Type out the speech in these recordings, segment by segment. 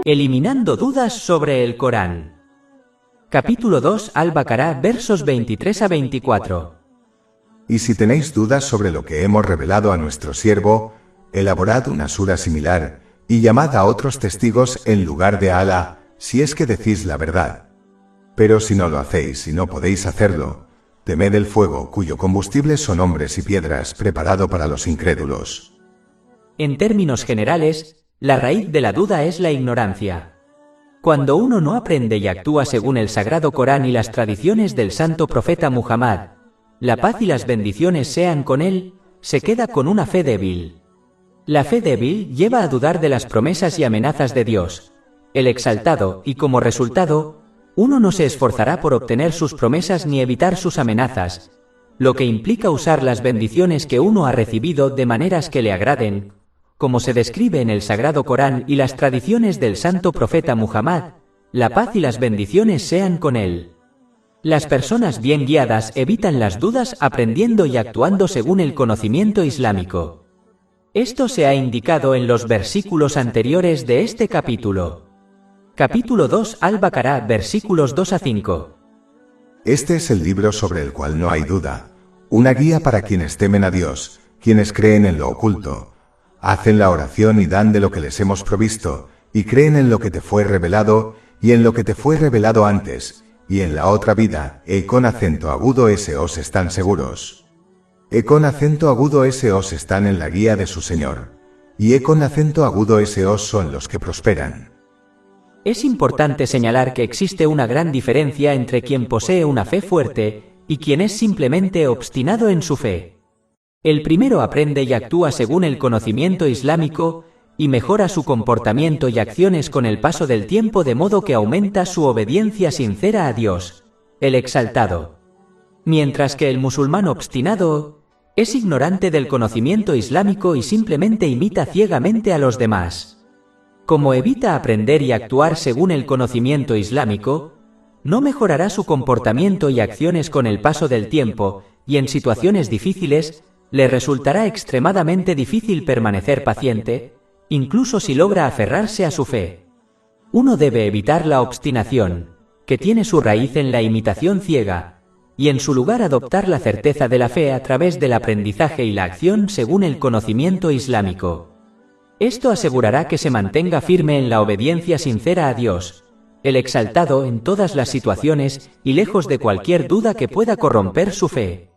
Eliminando dudas sobre el Corán. Capítulo 2 Al-Baqarah versos 23 a 24. Y si tenéis dudas sobre lo que hemos revelado a nuestro siervo, elaborad una sura similar, y llamad a otros testigos en lugar de Alá, si es que decís la verdad. Pero si no lo hacéis y no podéis hacerlo, temed el fuego cuyo combustible son hombres y piedras preparado para los incrédulos. En términos generales, la raíz de la duda es la ignorancia. Cuando uno no aprende y actúa según el Sagrado Corán y las tradiciones del santo profeta Muhammad, la paz y las bendiciones sean con él, se queda con una fe débil. La fe débil lleva a dudar de las promesas y amenazas de Dios, el exaltado, y como resultado, uno no se esforzará por obtener sus promesas ni evitar sus amenazas, lo que implica usar las bendiciones que uno ha recibido de maneras que le agraden, como se describe en el Sagrado Corán y las tradiciones del santo profeta Muhammad, la paz y las bendiciones sean con él. Las personas bien guiadas evitan las dudas aprendiendo y actuando según el conocimiento islámico. Esto se ha indicado en los versículos anteriores de este capítulo. Capítulo 2 Al-Baqarah versículos 2 a 5. Este es el libro sobre el cual no hay duda, una guía para quienes temen a Dios, quienes creen en lo oculto, hacen la oración y dan de lo que les hemos provisto, y creen en lo que te fue revelado, y en lo que te fue revelado antes, y en la otra vida, con acento agudo os están seguros. Con acento agudo os están en la guía de su Señor, y con acento agudo os son los que prosperan. Es importante señalar que existe una gran diferencia entre quien posee una fe fuerte y quien es simplemente obstinado en su fe. El primero aprende y actúa según el conocimiento islámico y mejora su comportamiento y acciones con el paso del tiempo de modo que aumenta su obediencia sincera a Dios, el exaltado. Mientras que el musulmán obstinado es ignorante del conocimiento islámico y simplemente imita ciegamente a los demás. Como evita aprender y actuar según el conocimiento islámico, no mejorará su comportamiento y acciones con el paso del tiempo, y en situaciones difíciles, le resultará extremadamente difícil permanecer paciente, incluso si logra aferrarse a su fe. Uno debe evitar la obstinación, que tiene su raíz en la imitación ciega, y en su lugar adoptar la certeza de la fe a través del aprendizaje y la acción según el conocimiento islámico. Esto asegurará que se mantenga firme en la obediencia sincera a Dios, el exaltado en todas las situaciones y lejos de cualquier duda que pueda corromper su fe.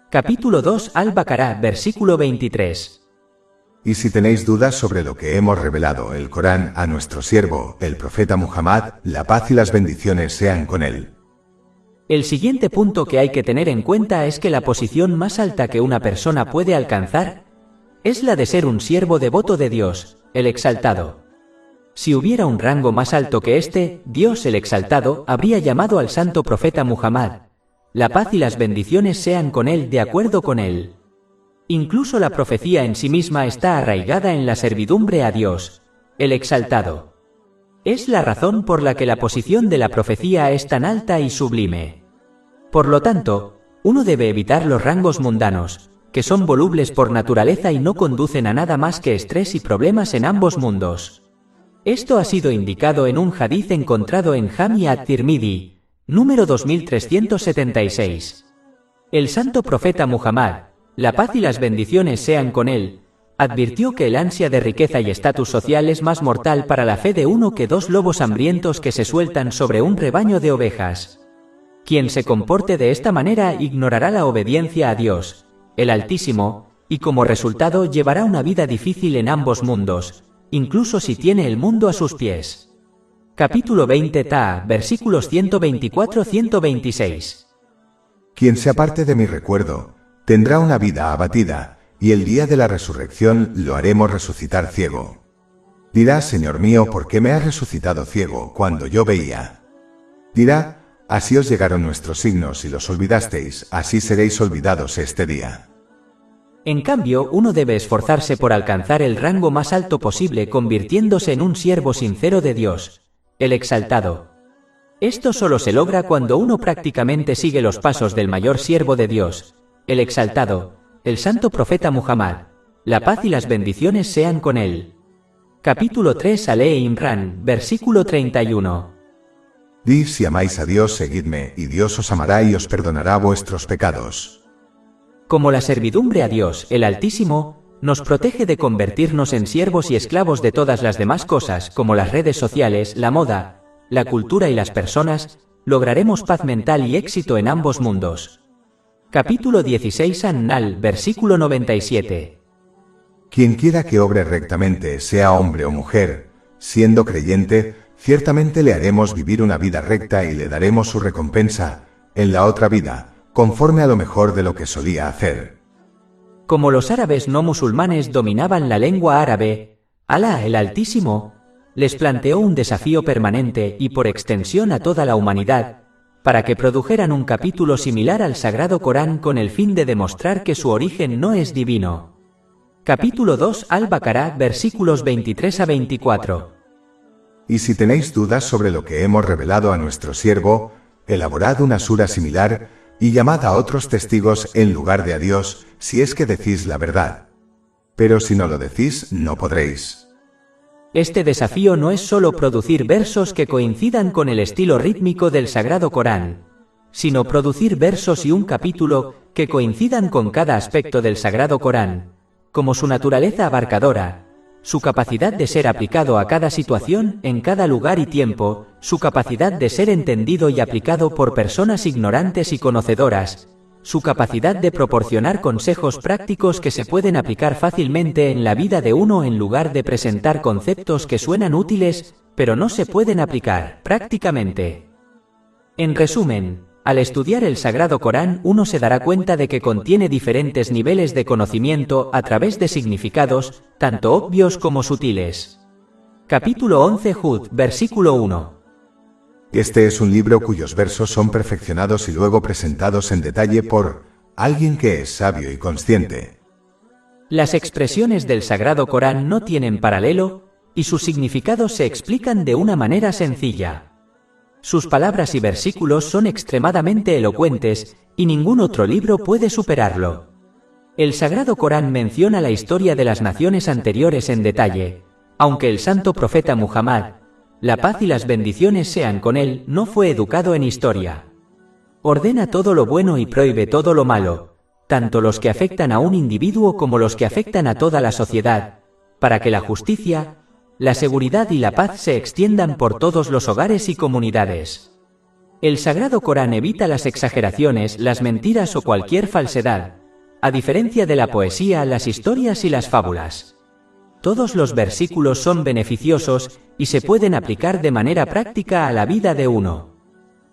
Capítulo 2 Al-Baqarah versículo 23. Y si tenéis dudas sobre lo que hemos revelado el Corán a nuestro siervo, el profeta Muhammad, la paz y las bendiciones sean con él. El siguiente punto que hay que tener en cuenta es que la posición más alta que una persona puede alcanzar es la de ser un siervo devoto de Dios, el exaltado. Si hubiera un rango más alto que este, Dios el exaltado habría llamado al santo profeta Muhammad, la paz y las bendiciones sean con él, de acuerdo con él. Incluso la profecía en sí misma está arraigada en la servidumbre a Dios, el exaltado. Es la razón por la que la posición de la profecía es tan alta y sublime. Por lo tanto, uno debe evitar los rangos mundanos, que son volubles por naturaleza y no conducen a nada más que estrés y problemas en ambos mundos. Esto ha sido indicado en un hadiz encontrado en Jami at-Tirmidhi, número 2376. El santo profeta Muhammad, la paz y las bendiciones sean con él, advirtió que el ansia de riqueza y estatus social es más mortal para la fe de uno que dos lobos hambrientos que se sueltan sobre un rebaño de ovejas. Quien se comporte de esta manera ignorará la obediencia a Dios, el Altísimo, y como resultado llevará una vida difícil en ambos mundos, incluso si tiene el mundo a sus pies. Capítulo 20 Ta, versículos 124-126. Quien se aparte de mi recuerdo, tendrá una vida abatida, y el día de la resurrección lo haremos resucitar ciego. Dirá, Señor mío, ¿por qué me has resucitado ciego cuando yo veía? Dirá, así os llegaron nuestros signos y los olvidasteis, así seréis olvidados este día. En cambio, uno debe esforzarse por alcanzar el rango más alto posible convirtiéndose en un siervo sincero de Dios, el exaltado. Esto solo se logra cuando uno prácticamente sigue los pasos del mayor siervo de Dios, el exaltado, el santo profeta Muhammad, la paz y las bendiciones sean con él. Capítulo 3 Ale Imran, versículo 31. Di: si amáis a Dios, seguidme, y Dios os amará y os perdonará vuestros pecados. Como la servidumbre a Dios, el Altísimo, nos protege de convertirnos en siervos y esclavos de todas las demás cosas, como las redes sociales, la moda, la cultura y las personas, lograremos paz mental y éxito en ambos mundos. Capítulo 16 An-Nahl, versículo 97. Quien quiera que obre rectamente, sea hombre o mujer, siendo creyente, ciertamente le haremos vivir una vida recta y le daremos su recompensa, en la otra vida, conforme a lo mejor de lo que solía hacer. Como los árabes no musulmanes dominaban la lengua árabe, Alá, el Altísimo, les planteó un desafío permanente y por extensión a toda la humanidad, para que produjeran un capítulo similar al Sagrado Corán con el fin de demostrar que su origen no es divino. Capítulo 2 Al-Baqará, versículos 23 a 24. Y si tenéis dudas sobre lo que hemos revelado a nuestro siervo, elaborad una sura similar, y llamad a otros testigos en lugar de a Dios, si es que decís la verdad. Pero si no lo decís, no podréis. Este desafío no es solo producir versos que coincidan con el estilo rítmico del Sagrado Corán, sino producir versos y un capítulo que coincidan con cada aspecto del Sagrado Corán, como su naturaleza abarcadora, su capacidad de ser aplicado a cada situación, en cada lugar y tiempo, su capacidad de ser entendido y aplicado por personas ignorantes y conocedoras, su capacidad de proporcionar consejos prácticos que se pueden aplicar fácilmente en la vida de uno en lugar de presentar conceptos que suenan útiles, pero no se pueden aplicar prácticamente. En resumen, al estudiar el Sagrado Corán uno se dará cuenta de que contiene diferentes niveles de conocimiento a través de significados, tanto obvios como sutiles. Capítulo 11 Hud, versículo 1. Este es un libro cuyos versos son perfeccionados y luego presentados en detalle por alguien que es sabio y consciente. Las expresiones del Sagrado Corán no tienen paralelo, y sus significados se explican de una manera sencilla. Sus palabras y versículos son extremadamente elocuentes, y ningún otro libro puede superarlo. El Sagrado Corán menciona la historia de las naciones anteriores en detalle, aunque el santo profeta Muhammad, la paz y las bendiciones sean con él, no fue educado en historia. Ordena todo lo bueno y prohíbe todo lo malo, tanto los que afectan a un individuo como los que afectan a toda la sociedad, para que la justicia, la seguridad y la paz se extiendan por todos los hogares y comunidades. El Sagrado Corán evita las exageraciones, las mentiras o cualquier falsedad, a diferencia de la poesía, las historias y las fábulas. Todos los versículos son beneficiosos y se pueden aplicar de manera práctica a la vida de uno.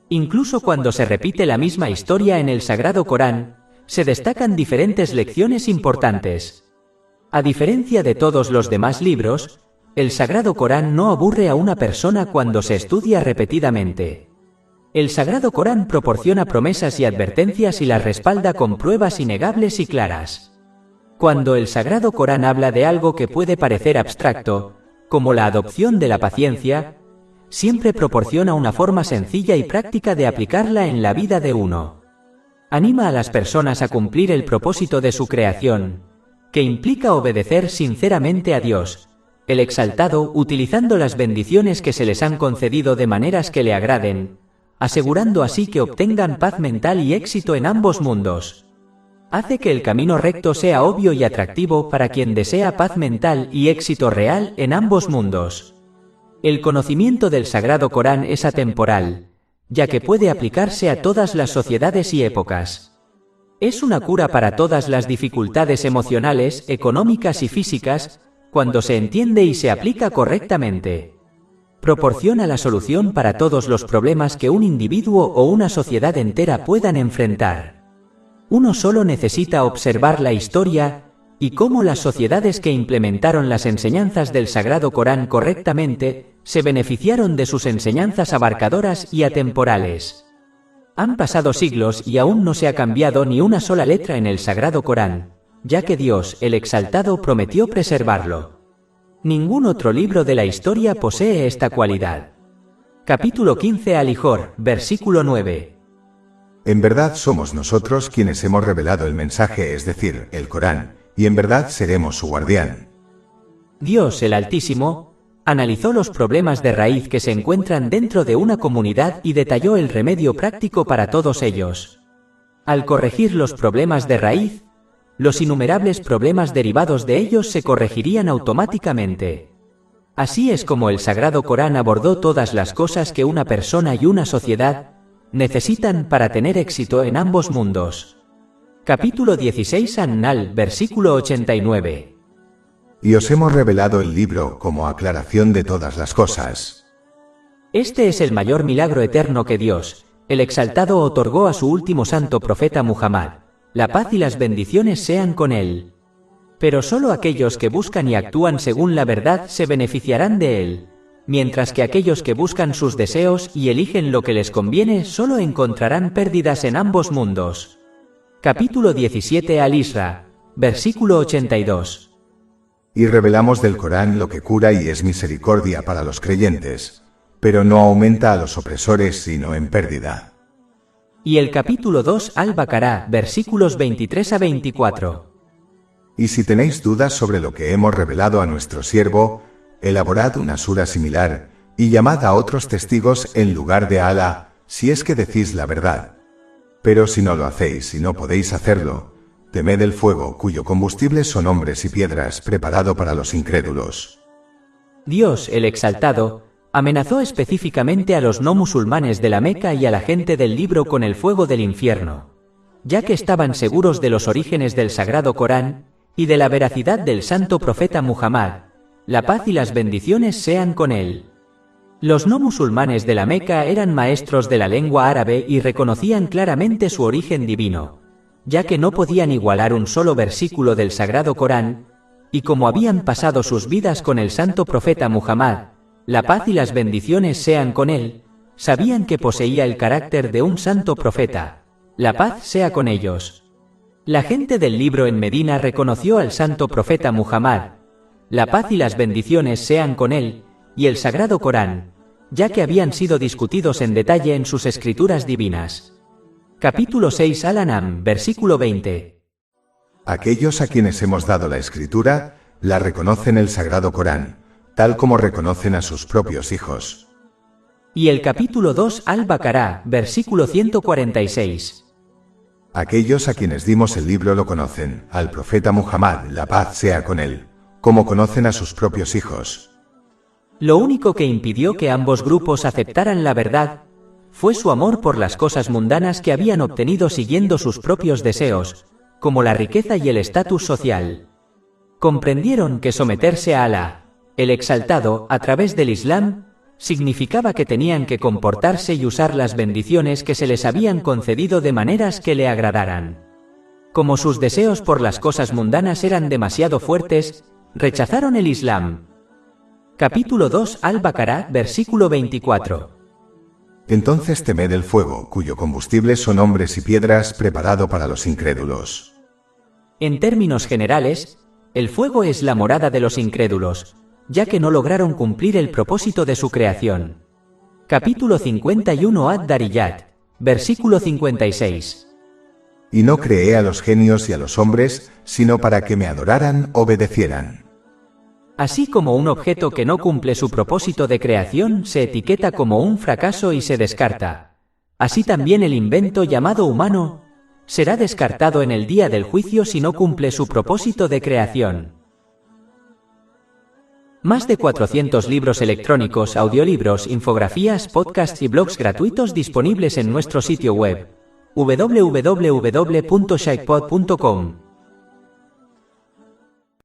Incluso cuando se repite la misma historia en el Sagrado Corán, se destacan diferentes lecciones importantes. A diferencia de todos los demás libros, el Sagrado Corán no aburre a una persona cuando se estudia repetidamente. El Sagrado Corán proporciona promesas y advertencias y las respalda con pruebas innegables y claras. Cuando el Sagrado Corán habla de algo que puede parecer abstracto, como la adopción de la paciencia, siempre proporciona una forma sencilla y práctica de aplicarla en la vida de uno. Anima a las personas a cumplir el propósito de su creación, que implica obedecer sinceramente a Dios, el Exaltado, utilizando las bendiciones que se les han concedido de maneras que le agraden, asegurando así que obtengan paz mental y éxito en ambos mundos. Hace que el camino recto sea obvio y atractivo para quien desea paz mental y éxito real en ambos mundos. El conocimiento del Sagrado Corán es atemporal, ya que puede aplicarse a todas las sociedades y épocas. Es una cura para todas las dificultades emocionales, económicas y físicas, cuando se entiende y se aplica correctamente. Proporciona la solución para todos los problemas que un individuo o una sociedad entera puedan enfrentar. Uno solo necesita observar la historia y cómo las sociedades que implementaron las enseñanzas del Sagrado Corán correctamente se beneficiaron de sus enseñanzas abarcadoras y atemporales. Han pasado siglos y aún no se ha cambiado ni una sola letra en el Sagrado Corán, ya que Dios, el Exaltado, prometió preservarlo. Ningún otro libro de la historia posee esta cualidad. Capítulo 15 Al-Hijr, versículo 9. En verdad somos nosotros quienes hemos revelado el mensaje, es decir, el Corán, y en verdad seremos su guardián. Dios el Altísimo analizó los problemas de raíz que se encuentran dentro de una comunidad y detalló el remedio práctico para todos ellos. Al corregir los problemas de raíz, los innumerables problemas derivados de ellos se corregirían automáticamente. Así es como el Sagrado Corán abordó todas las cosas que una persona y una sociedad necesitan para tener éxito en ambos mundos. Capítulo 16 An-Nahl, versículo 89. Y os hemos revelado el libro como aclaración de todas las cosas. Este es el mayor milagro eterno que Dios, el Exaltado, otorgó a su último santo profeta Muhammad. La paz y las bendiciones sean con él. Pero solo aquellos que buscan y actúan según la verdad se beneficiarán de él, mientras que aquellos que buscan sus deseos y eligen lo que les conviene solo encontrarán pérdidas en ambos mundos. Capítulo 17 Al-Isra, versículo 82. Y revelamos del Corán lo que cura y es misericordia para los creyentes, pero no aumenta a los opresores sino en pérdida. Y el capítulo 2 Al-Baqará, versículos 23 a 24. Y si tenéis dudas sobre lo que hemos revelado a nuestro siervo, elaborad una sura similar, y llamad a otros testigos en lugar de Alá, si es que decís la verdad. Pero si no lo hacéis y no podéis hacerlo, temed el fuego cuyo combustible son hombres y piedras, preparado para los incrédulos. Dios, el Exaltado, amenazó específicamente a los no musulmanes de la Meca y a la gente del libro con el fuego del infierno, ya que estaban seguros de los orígenes del Sagrado Corán y de la veracidad del santo profeta Muhammad. La paz y las bendiciones sean con él. Los no musulmanes de la Meca eran maestros de la lengua árabe y reconocían claramente su origen divino, ya que no podían igualar un solo versículo del Sagrado Corán, y como habían pasado sus vidas con el santo profeta Muhammad, la paz y las bendiciones sean con él, sabían que poseía el carácter de un santo profeta. La paz sea con ellos. La gente del libro en Medina reconoció al santo profeta Muhammad, la paz y las bendiciones sean con él, y el Sagrado Corán, ya que habían sido discutidos en detalle en sus escrituras divinas. Capítulo 6 Al-An'am, versículo 20. Aquellos a quienes hemos dado la escritura, la reconocen el Sagrado Corán, tal como reconocen a sus propios hijos. Y el capítulo 2 Al-Baqará, versículo 146. Aquellos a quienes dimos el libro lo conocen, al profeta Muhammad, la paz sea con él, como conocen a sus propios hijos. Lo único que impidió que ambos grupos aceptaran la verdad fue su amor por las cosas mundanas que habían obtenido siguiendo sus propios deseos, como la riqueza y el estatus social. Comprendieron que someterse a Alá, el Exaltado, a través del Islam, significaba que tenían que comportarse y usar las bendiciones que se les habían concedido de maneras que le agradaran. Como sus deseos por las cosas mundanas eran demasiado fuertes, rechazaron el Islam. Capítulo 2 Al-Baqará, versículo 24. Entonces temed el fuego, cuyo combustible son hombres y piedras, preparado para los incrédulos. En términos generales, el fuego es la morada de los incrédulos, ya que no lograron cumplir el propósito de su creación. Capítulo 51 Ad-Dariyat, versículo 56. Y no creé a los genios y a los hombres, sino para que me adoraran, obedecieran. Así como un objeto que no cumple su propósito de creación se etiqueta como un fracaso y se descarta, así también el invento llamado humano será descartado en el día del juicio si no cumple su propósito de creación. Más de 400 libros electrónicos, audiolibros, infografías, podcasts y blogs gratuitos disponibles en nuestro sitio web www.shaykhpod.com.